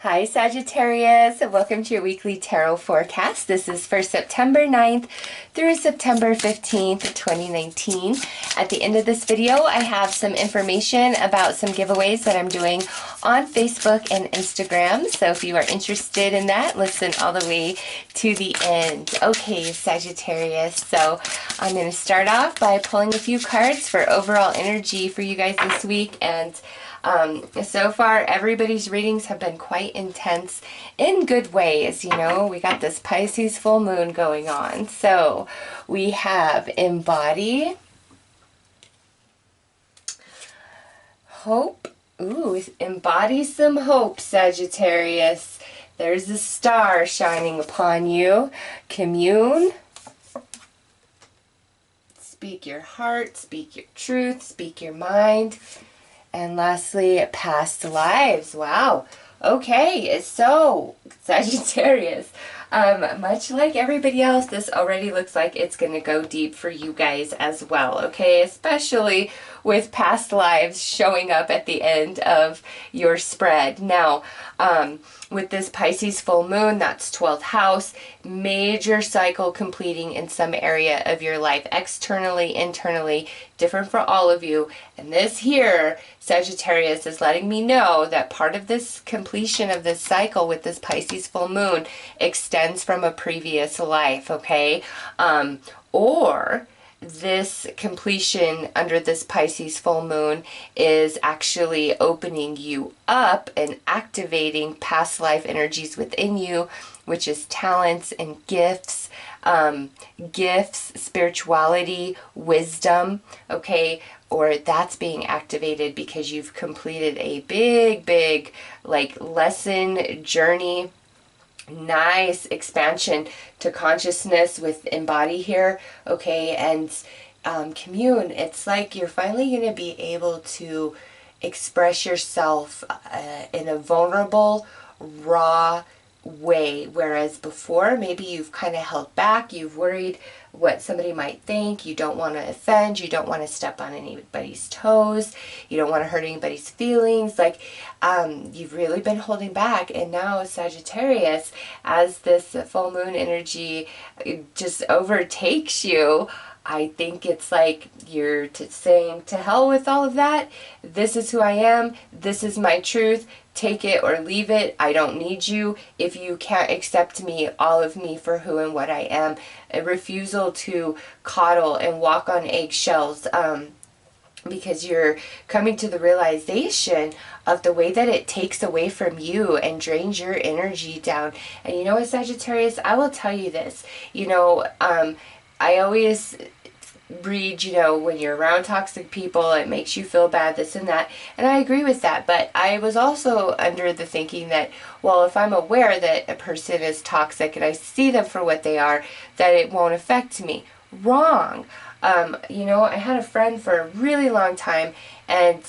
Hi Sagittarius, welcome to your weekly tarot forecast. This is for September 9th through September 15th, 2019. At the end of this video, I have some information about some giveaways that I'm doing on Facebook and Instagram. So if you are interested in that, listen all the way to the end. Okay, Sagittarius, so I'm going to start off by pulling a few cards for overall energy for you guys this week. And so far, everybody's readings have been quite intense in good ways. You know, we got this Pisces full moon going on. So we have embody, hope. Ooh, embody some hope, Sagittarius. There's a star shining upon you. Commune. Speak your heart, speak your truth, speak your mind. And lastly, past lives. Wow. Okay, so Sagittarius, much like everybody else, this already looks like it's going to go deep for you guys as well, okay? Especially with past lives showing up at the end of your spread. Now, with this Pisces full moon, that's 12th house, major cycle completing in some area of your life, externally, internally, different for all of you. And this here, Sagittarius, is letting me know that part of this completion of this cycle with this Pisces full moon extends from a previous life, okay? Or this completion under this Pisces full moon is actually opening you up and activating past life energies within you, which is talents and gifts, spirituality, wisdom, okay? Or that's being activated because you've completed a big, like, lesson, journey, nice expansion to consciousness with embody here, okay? And commune, it's like you're finally going to be able to express yourself in a vulnerable, raw way, whereas before maybe you've kind of held back, you've worried what somebody might think, you don't want to offend, you don't want to step on anybody's toes, you don't want to hurt anybody's feelings, like you've really been holding back. And now Sagittarius, as this full moon energy just overtakes you, I think it's like you're saying, to hell with all of that. This is who I am. This is my truth. Take it or leave it. I don't need you. If you can't accept me, all of me for who and what I am. A refusal to coddle and walk on eggshells, because you're coming to the realization of the way that it takes away from you and drains your energy down. And you know what, Sagittarius, I will tell you this. You know, I always read, you know, when you're around toxic people, it makes you feel bad, this and that. And I agree with that. But I was also under the thinking that, well, if I'm aware that a person is toxic and I see them for what they are, that it won't affect me. Wrong. You know, I had a friend for a really long time, and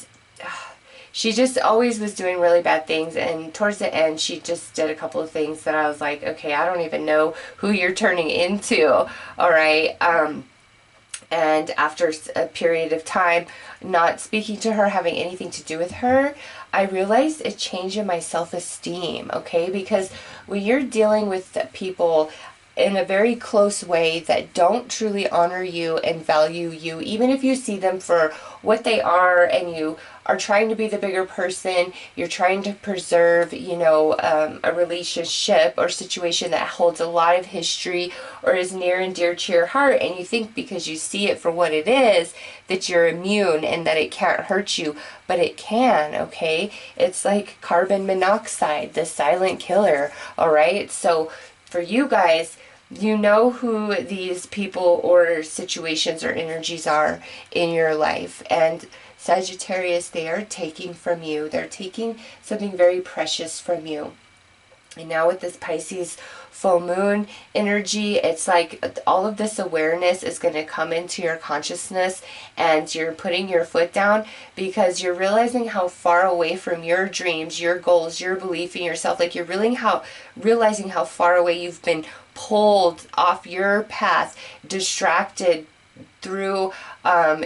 she just always was doing really bad things, and towards the end she just did a couple of things that I was like, okay, I don't even know who you're turning into, all right? And after a period of time not speaking to her, having anything to do with her, I realized a change in my self-esteem, okay? Because when you're dealing with people in a very close way that don't truly honor you and value you, even if you see them for what they are and you are trying to be the bigger person, you're trying to preserve, you know, a relationship or situation that holds a lot of history or is near and dear to your heart, and you think because you see it for what it is that you're immune and that it can't hurt you, but it can, okay? It's like carbon monoxide, the silent killer, all right? So for you guys, you know who these people or situations or energies are in your life. And Sagittarius, they are taking from you. They're taking something very precious from you. And now with this Pisces full moon energy, it's like all of this awareness is going to come into your consciousness, and you're putting your foot down because you're realizing how far away from your dreams, your goals, your belief in yourself, like you're realizing how far away you've been pulled off your path, distracted through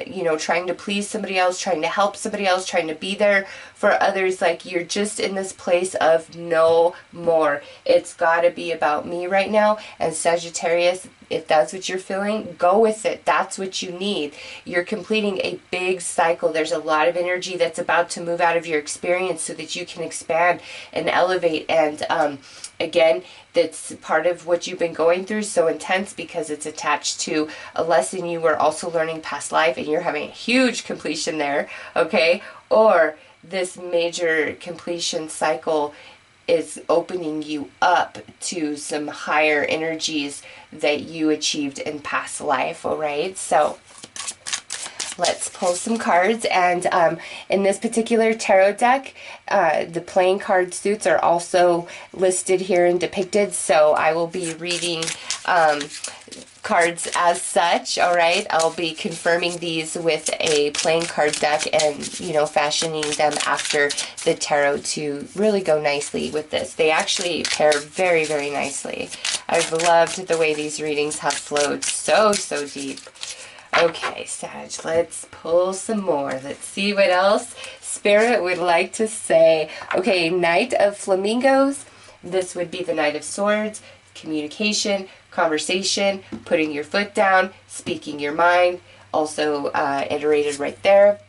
you know, trying to please somebody else, trying to help somebody else, trying to be there for others. Like, you're just in this place of no more. It's got to be about me right now. And Sagittarius, if that's what you're feeling, go with it. That's what you need. You're completing a big cycle. There's a lot of energy that's about to move out of your experience so that you can expand and elevate. And again, that's part of what you've been going through, so intense because it's attached to a lesson you were also learning past life, and you're having a huge completion there, okay? Or this major completion cycle is opening you up to some higher energies that you achieved in past life, all right? So let's pull some cards. And in this particular tarot deck, the playing card suits are also listed here and depicted, so I will be reading cards as such, all right? I'll be confirming these with a playing card deck and, you know, fashioning them after the tarot to really go nicely with this. They actually pair very, very nicely. I've loved the way these readings have flowed so deep. Okay, Sag, let's pull some more. Let's see what else Spirit would like to say. Okay, Knight of Flamingos. This would be the Knight of Swords. Communication, conversation, putting your foot down, speaking your mind. Also iterated right there.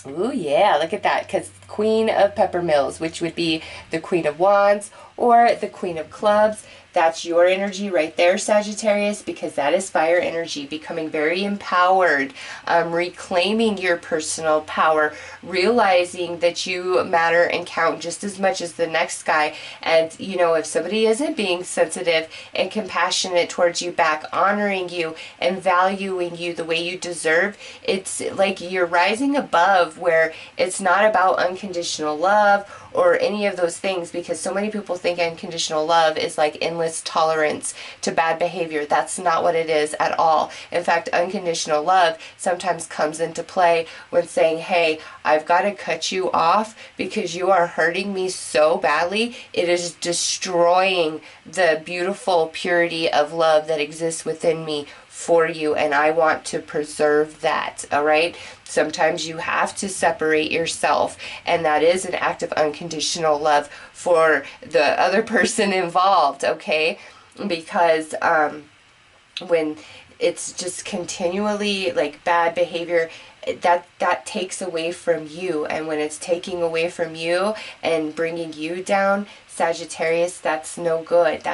Ooh, yeah, look at that. Because Queen of Peppermills, which would be the Queen of Wands or the Queen of Clubs. That's your energy right there, Sagittarius, because that is fire energy, becoming very empowered, reclaiming your personal power, realizing that you matter and count just as much as the next guy. And, you know, if somebody isn't being sensitive and compassionate towards you back, honoring you and valuing you the way you deserve, it's like you're rising above, where it's not about unconditional love or any of those things, because so many people think unconditional love is like endless tolerance to bad behavior. That's not what it is at all. In fact, unconditional love sometimes comes into play when saying, hey, I've got to cut you off because you are hurting me so badly. It is destroying the beautiful purity of love that exists within me for you, and I want to preserve that, all right? Sometimes you have to separate yourself, and that is an act of unconditional love for the other person involved, okay? Because when it's just continually like bad behavior, that takes away from you, and when it's taking away from you and bringing you down, Sagittarius, that's no good.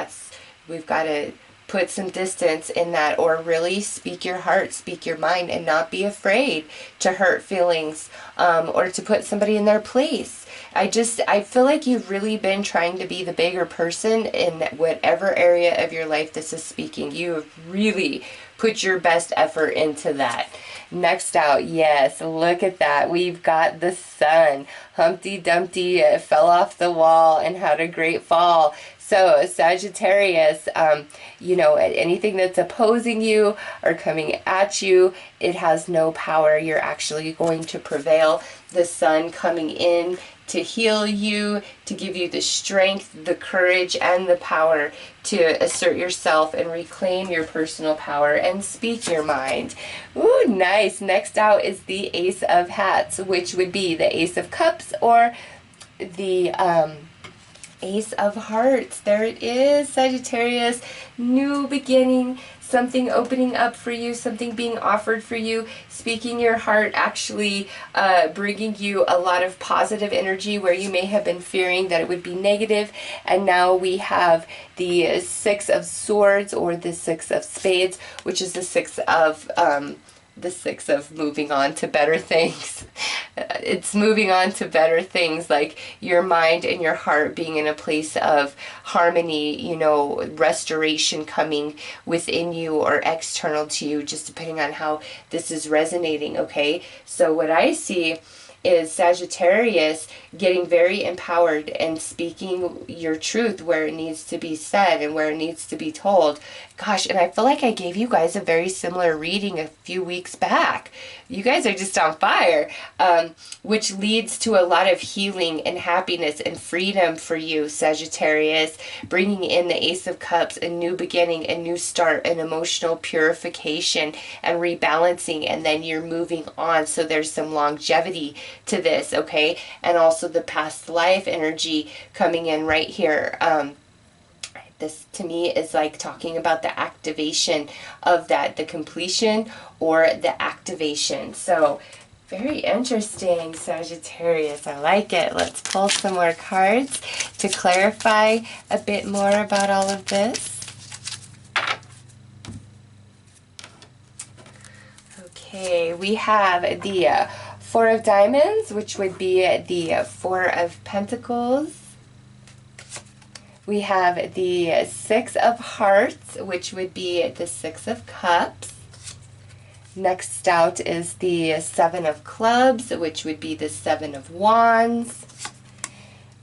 We've got to put some distance in that, or really speak your heart, speak your mind, and not be afraid to hurt feelings or to put somebody in their place. I feel like you've really been trying to be the bigger person in whatever area of your life this is speaking. You have really put your best effort into that. Next out, yes, look at that. We've got the Sun. Humpty Dumpty fell off the wall and had a great fall. So Sagittarius, you know, anything that's opposing you or coming at you, it has no power. You're actually going to prevail. The Sun coming in to heal you, to give you the strength, the courage, and the power to assert yourself and reclaim your personal power and speak your mind. Ooh, nice. Next out is the Ace of Hats, which would be the Ace of Cups or the Ace of Hearts. There it is, Sagittarius. New beginning, something opening up for you, something being offered for you, speaking your heart, actually bringing you a lot of positive energy where you may have been fearing that it would be negative. And now we have the Six of Swords or the Six of Spades, which is the six of moving on to better things. It's moving on to better things, like your mind and your heart being in a place of harmony, you know, restoration coming within you or external to you, just depending on how this is resonating, okay? So what I see is Sagittarius getting very empowered and speaking your truth where it needs to be said and where it needs to be told. Gosh, and I feel like I gave you guys a very similar reading a few weeks back. you guys are just on fire, which leads to a lot of healing and happiness and freedom for you, Sagittarius, bringing in the Ace of Cups, a new beginning, a new start, an emotional purification and rebalancing, and then you're moving on. So there's some longevity to this, okay? And also the past life energy coming in right here. This to me is like talking about the activation of that, the completion or the activation. So very interesting, Sagittarius. I like it. Let's pull some more cards to clarify a bit more about all of this. Okay, we have the Four of Diamonds, which would be the Four of Pentacles. We have the Six of Hearts, which would be the Six of Cups. Next out is the Seven of Clubs, which would be the Seven of Wands.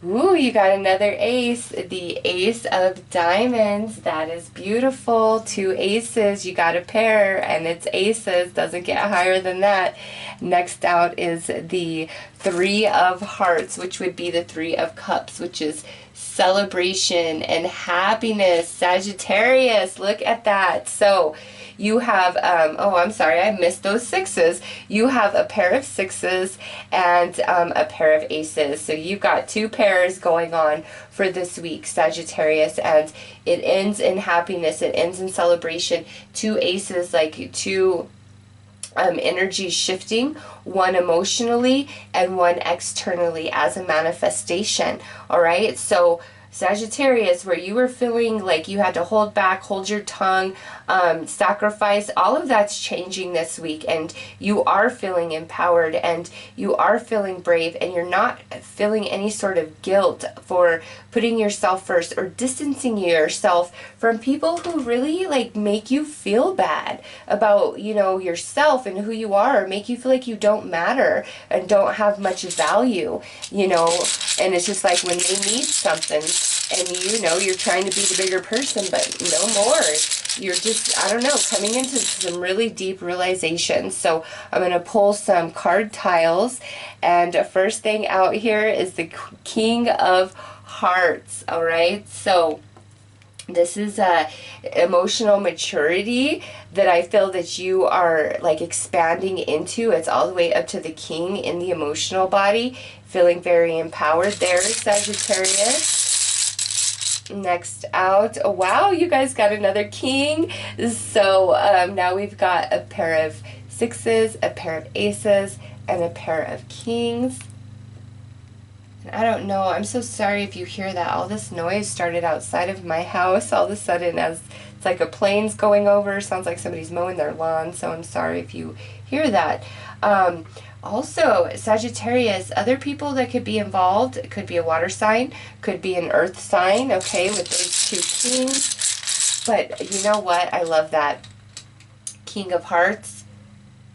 Ooh, you got another ace, the Ace of Diamonds. That is beautiful. Two aces, you got a pair, and it's aces. Doesn't get higher than that. Next out is the Three of Hearts, which would be the Three of Cups, which is celebration and happiness. Sagittarius, look at that. So you have, oh, I'm sorry, I missed those sixes. You have a pair of sixes and a pair of aces. So you've got two pairs going on for this week, Sagittarius, and it ends in happiness. It ends in celebration. Two aces, like two energy shifting, one emotionally and one externally as a manifestation. All right, so Sagittarius, where you were feeling like you had to hold back, hold your tongue, sacrifice, all of that's changing this week, and you are feeling empowered and you are feeling brave, and you're not feeling any sort of guilt for putting yourself first or distancing yourself from people who really like make you feel bad about, you know, yourself and who you are, make you feel like you don't matter and don't have much value, you know. And it's just like when they need something and you know you're trying to be the bigger person, but no more. You're just, I don't know, coming into some really deep realizations. So I'm going to pull some card tiles, and first thing out here is the King of Hearts. All right, so this is emotional maturity that I feel that you are like expanding into. It's all the way up to the King in the emotional body, feeling very empowered there, Sagittarius. Next out, oh, wow, you guys got another King. So now we've got a pair of sixes, a pair of aces, and a pair of kings. I don't know, I'm so sorry if you hear that. All this noise started outside of my house all of a sudden, as it's like a plane's going over. Sounds like somebody's mowing their lawn, so I'm sorry if you hear that. Also, Sagittarius, other people that could be involved, it could be a water sign, could be an earth sign, okay, with those two kings. But you know what? I love that. King of Hearts,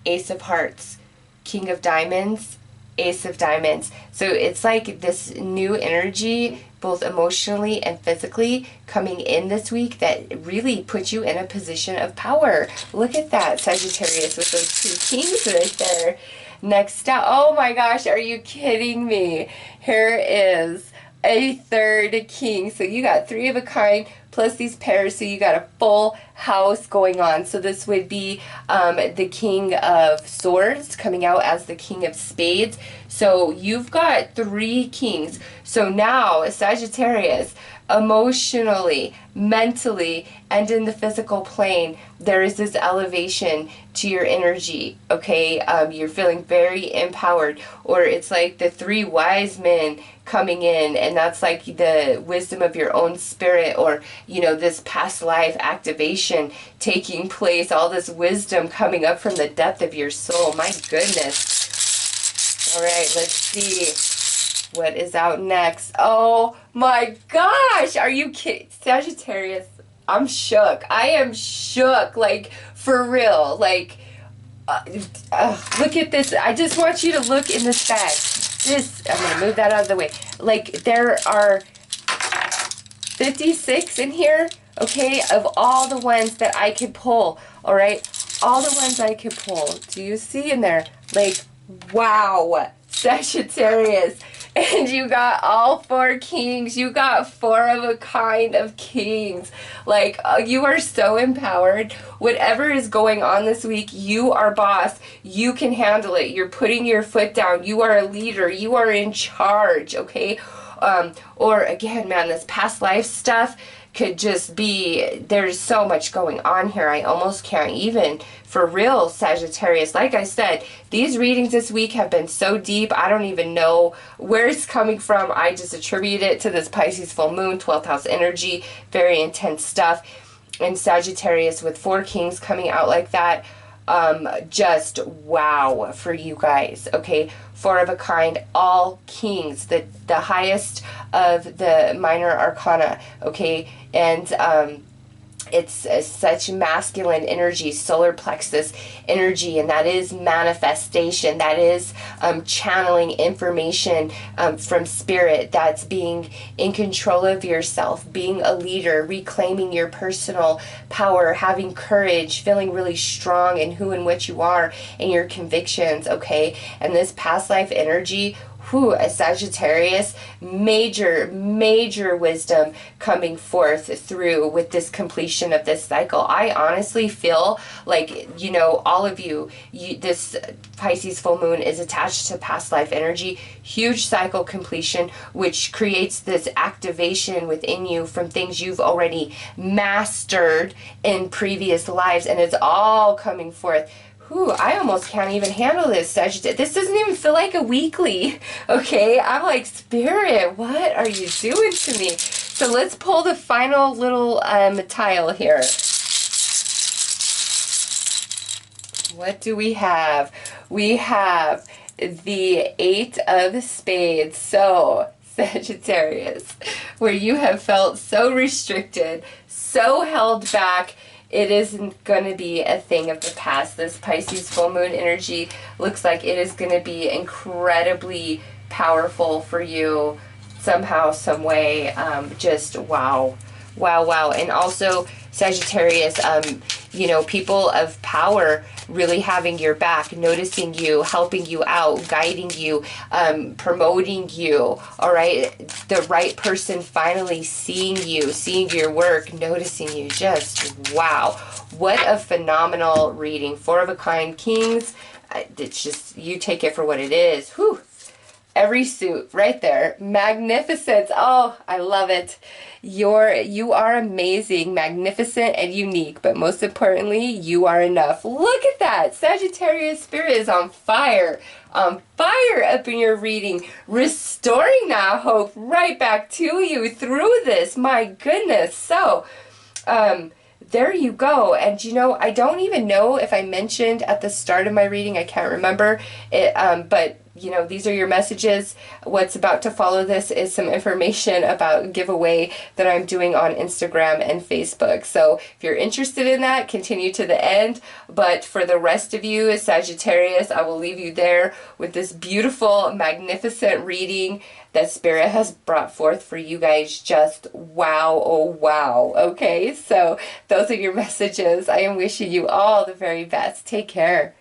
Ace of Hearts, King of Diamonds, Ace of Diamonds. So it's like this new energy, both emotionally and physically, coming in this week that really puts you in a position of power. Look at that, Sagittarius, with those two kings right there. Next up, oh my gosh, are you kidding me? Here is a third king. So you got three of a kind plus these pairs, so you got a full house going on. So this would be the King of Swords coming out as the King of Spades. So you've got three kings. So now, Sagittarius, emotionally, mentally, and in the physical plane, there is this elevation to your energy, okay? You're feeling very empowered, or it's like the three wise men coming in, and that's like the wisdom of your own spirit, or, you know, this past life activation taking place, all this wisdom coming up from the depth of your soul. My goodness. All right, let's see what is out next. Oh my gosh, are you kidding? Sagittarius, I'm shook. I am shook, like, for real. Like, look at this. I just want you to look in this bag. This, I'm going to move that out of the way. Like, there are 56 in here, okay, of all the ones that I could pull, all right? all the ones I could pull. Do you see in there? Like, wow, Sagittarius. And you got all 4 kings. You got 4 of a kind of kings. Like, you are so empowered. Whatever is going on this week, you are boss. You can handle it. You're putting your foot down. You are a leader. You are in charge, okay? Or again, man, this past life stuff could just be, there's so much going on here. I almost can't even, for real, Sagittarius. Like I said, these readings this week have been so deep, I don't even know where it's coming from. I just attribute it to this Pisces full moon, 12th house energy, very intense stuff. And Sagittarius with 4 kings coming out like that, just wow for you guys, okay? 4 of a kind, all kings, the highest of the minor arcana, okay? And it's such masculine energy, solar plexus energy, and that is manifestation. That is channeling information from spirit. That's being in control of yourself, being a leader, reclaiming your personal power, having courage, feeling really strong in who and what you are and your convictions, okay? And this past life energy, a Sagittarius, major wisdom coming forth through with this completion of this cycle. I honestly feel like, you know, all of you, this Pisces full moon is attached to past life energy, huge cycle completion, which creates this activation within you from things you've already mastered in previous lives, and it's all coming forth. I almost can't even handle this, Sagittarius. This doesn't even feel like a weekly, okay? I'm like, Spirit, what are you doing to me? So let's pull the final little tile here. What do we have? We have the 8 of Spades. So, Sagittarius, where you have felt so restricted, so held back, it isn't going to be a thing of the past. This Pisces full moon energy looks like it is going to be incredibly powerful for you somehow, some way. Just wow. And also, Sagittarius, you know, people of power really having your back, noticing you, helping you out, guiding you, promoting you, all right? The right person finally seeing you, seeing your work, noticing you. Just wow. What a phenomenal reading. 4 of a kind kings. It's just, you take it for what it is. Whew. Every suit right there. Magnificent. Oh, I love it. You are amazing, magnificent, and unique, but most importantly, you are enough. Look at that. Sagittarius spirit is on fire. On fire up in your reading, restoring that hope right back to you through this. My goodness. So, there you go. And you know, I don't even know if I mentioned at the start of my reading, I can't remember it, but you know, these are your messages. What's about to follow this is some information about a giveaway that I'm doing on Instagram and Facebook. So if you're interested in that, continue to the end. But for the rest of you, Sagittarius, I will leave you there with this beautiful, magnificent reading that Spirit has brought forth for you guys. Just wow, oh wow. Okay, so those are your messages. I am wishing you all the very best. Take care.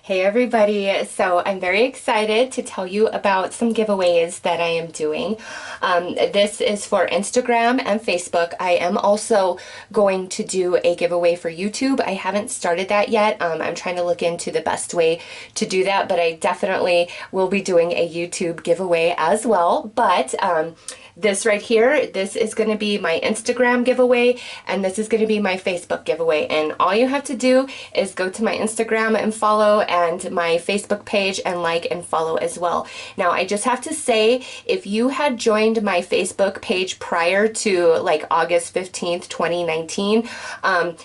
Hey everybody, so I'm very excited to tell you about some giveaways that I am doing. This is for Instagram and Facebook. I am also going to do a giveaway for YouTube. I haven't started that yet. I'm trying to look into the best way to do that, but I definitely will be doing a YouTube giveaway as well. But this right here, this is going to be my Instagram giveaway, and this is going to be my Facebook giveaway. And all you have to do is go to my Instagram and follow, and my Facebook page and like and follow as well. Now, I just have to say, if you had joined my Facebook page prior to like August 15th, 2019,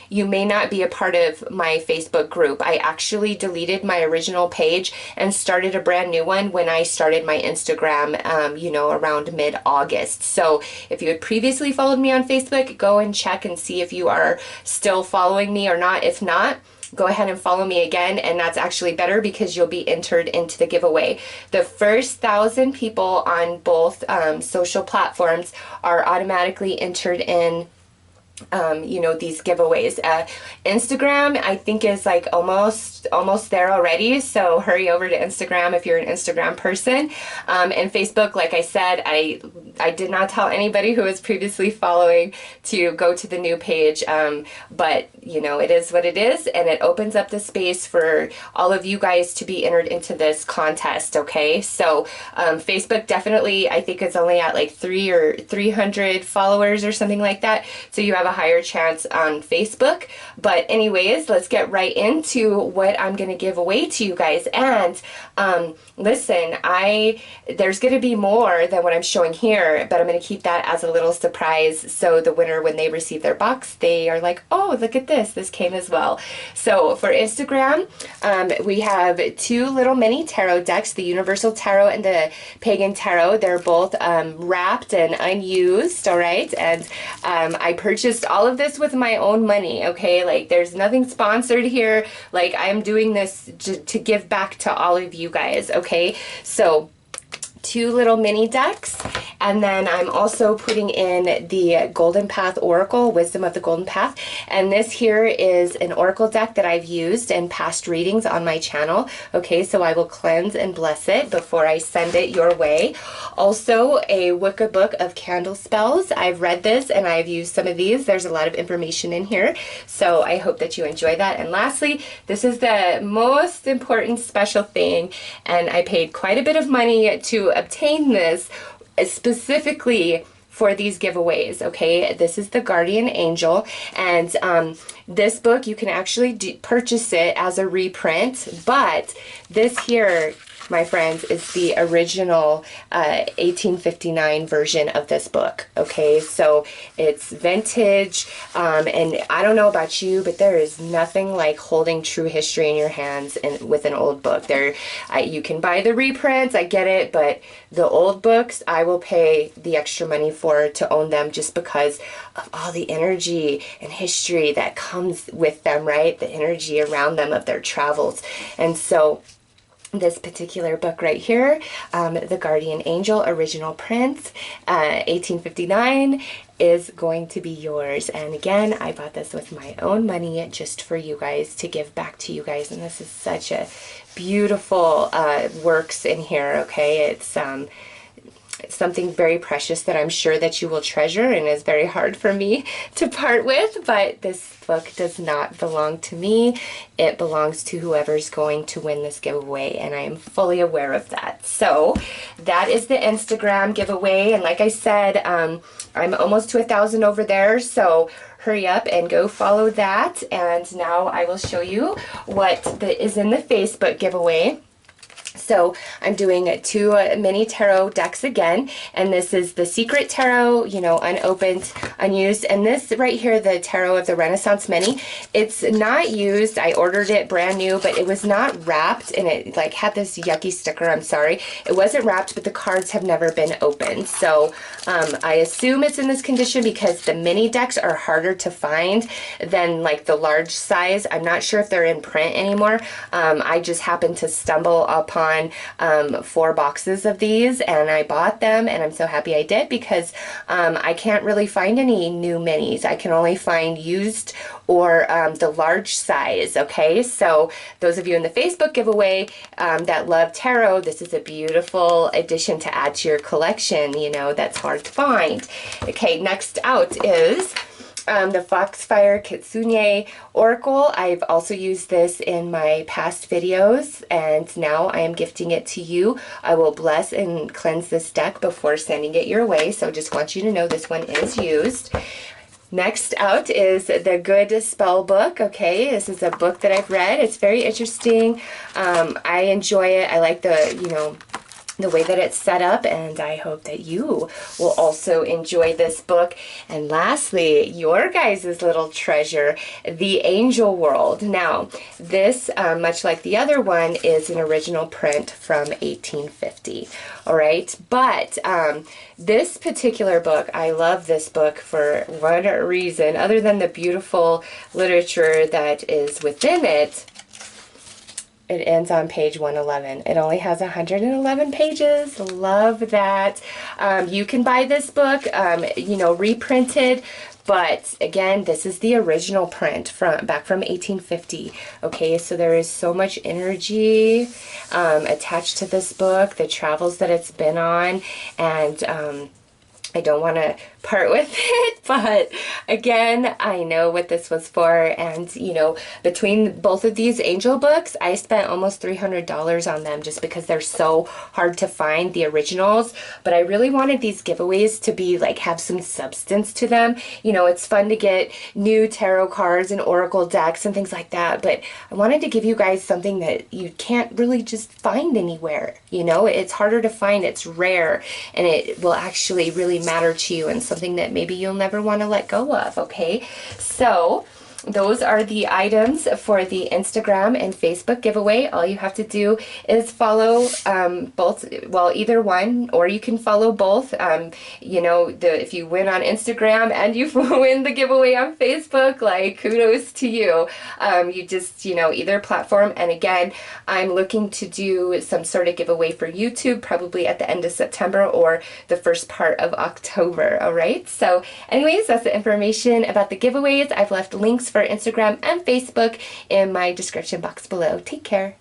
you may not be a part of my Facebook group. I actually deleted my original page and started a brand new one when I started my Instagram, you know, around mid-August. So if you had previously followed me on Facebook, go and check and see if you are still following me or not. If not, go ahead and follow me again, and that's actually better because you'll be entered into the giveaway. The first 1,000 people on both social platforms are automatically entered in you know, these giveaways. Instagram, I think, is like almost there already, so hurry over to Instagram if you're an Instagram person. And Facebook, like I said, I did not tell anybody who was previously following to go to the new page, but you know, it is what it is, and it opens up the space for all of you guys to be entered into this contest. Okay, so Facebook definitely, I think it's only at like 300 followers or something like that, so you have a higher chance on Facebook. But anyways, let's get right into what I'm going to give away to you guys. And listen, there's going to be more than what I'm showing here, but I'm going to keep that as a little surprise, so the winner, when they receive their box, they are like, oh, look at this came as well. So for Instagram, we have two little mini tarot decks, the Universal Tarot and the Pagan Tarot. They're both wrapped and unused, all right? And I purchased all of this with my own money, okay? Like, there's nothing sponsored here. Like, I'm doing this to give back to all of you guys, okay? So two little mini decks, and then I'm also putting in the Golden Path Oracle, Wisdom of the Golden Path, and this here is an oracle deck that I've used in past readings on my channel. Okay, so I will cleanse and bless it before I send it your way. Also, a Wicca book of candle spells. I've read this and I've used some of these. There's a lot of information in here, so I hope that you enjoy that. And lastly, this is the most important special thing, and I paid quite a bit of money to obtain this specifically for these giveaways. Okay, this is the Guardian Angel, and this book, you can actually purchase it as a reprint, but this here, my friends, is the original 1859 version of this book. Okay, so it's vintage, and I don't know about you, but there is nothing like holding true history in your hands with an old book. You can buy the reprints, I get it, but the old books, I will pay the extra money for to own them, just because of all the energy and history that comes with them, right? The energy around them of their travels. And so this particular book right here, the Guardian Angel original print, 1859, is going to be yours. And again, I bought this with my own money just for you guys, to give back to you guys. And this is such a beautiful works in here. Okay, it's something very precious that I'm sure that you will treasure, and is very hard for me to part with. But this book does not belong to me. It belongs to whoever's going to win this giveaway, and I am fully aware of that. So that is the Instagram giveaway, and like I said, I'm almost to 1,000 over there, so hurry up and go follow that. And now I will show you what is in the Facebook giveaway. So I'm doing two mini tarot decks again, and this is the Secret Tarot, you know, unopened, unused, and this right here, the Tarot of the Renaissance Mini, it's not used. I ordered it brand new, but it was not wrapped, and it like had this yucky sticker. I'm sorry, it wasn't wrapped, but the cards have never been opened, so I assume it's in this condition because the mini decks are harder to find than like the large size. I'm not sure if they're in print anymore. I just happened to stumble upon 4 boxes of these, and I bought them, and I'm so happy I did, because I can't really find any new minis. I can only find used or the large size. Okay, so those of you in the Facebook giveaway that love tarot, this is a beautiful addition to add to your collection, you know, that's hard to find. Okay, next out is the Foxfire Kitsune Oracle. I've also used this in my past videos, and now I am gifting it to you. I will bless and cleanse this deck before sending it your way, so just want you to know this one is used. Next out is the Good Spell book. Okay, this is a book that I've read. It's very interesting. I enjoy it. I like the, you know, the way that it's set up, and I hope that you will also enjoy this book. And lastly, your guys' little treasure, the Angel World. Now, this, much like the other one, is an original print from 1850. All right, but this particular book, I love this book for one reason, other than the beautiful literature that is within it. It ends on page 111. It only has 111 pages. Love that. You can buy this book, you know, reprinted. But again, this is the original print from back from 1850. Okay, so there is so much energy attached to this book, the travels that it's been on, and I don't want to part with it, but again, I know what this was for, and you know, between both of these angel books, I spent almost $300 on them just because they're so hard to find, the originals. But I really wanted these giveaways to be like, have some substance to them. You know, it's fun to get new tarot cards and oracle decks and things like that, but I wanted to give you guys something that you can't really just find anywhere. You know, it's harder to find, it's rare, and it will actually really matter to you, and something that maybe you'll never want to let go of. Okay, so those are the items for the Instagram and Facebook giveaway. All you have to do is follow both, well, either one, or you can follow both. You know, if you win on Instagram and you win the giveaway on Facebook, like, kudos to you. You just, you know, either platform. And again, I'm looking to do some sort of giveaway for YouTube, probably at the end of September or the first part of October. All right, so anyways, that's the information about the giveaways. I've left links for Instagram and Facebook in my description box below. Take care.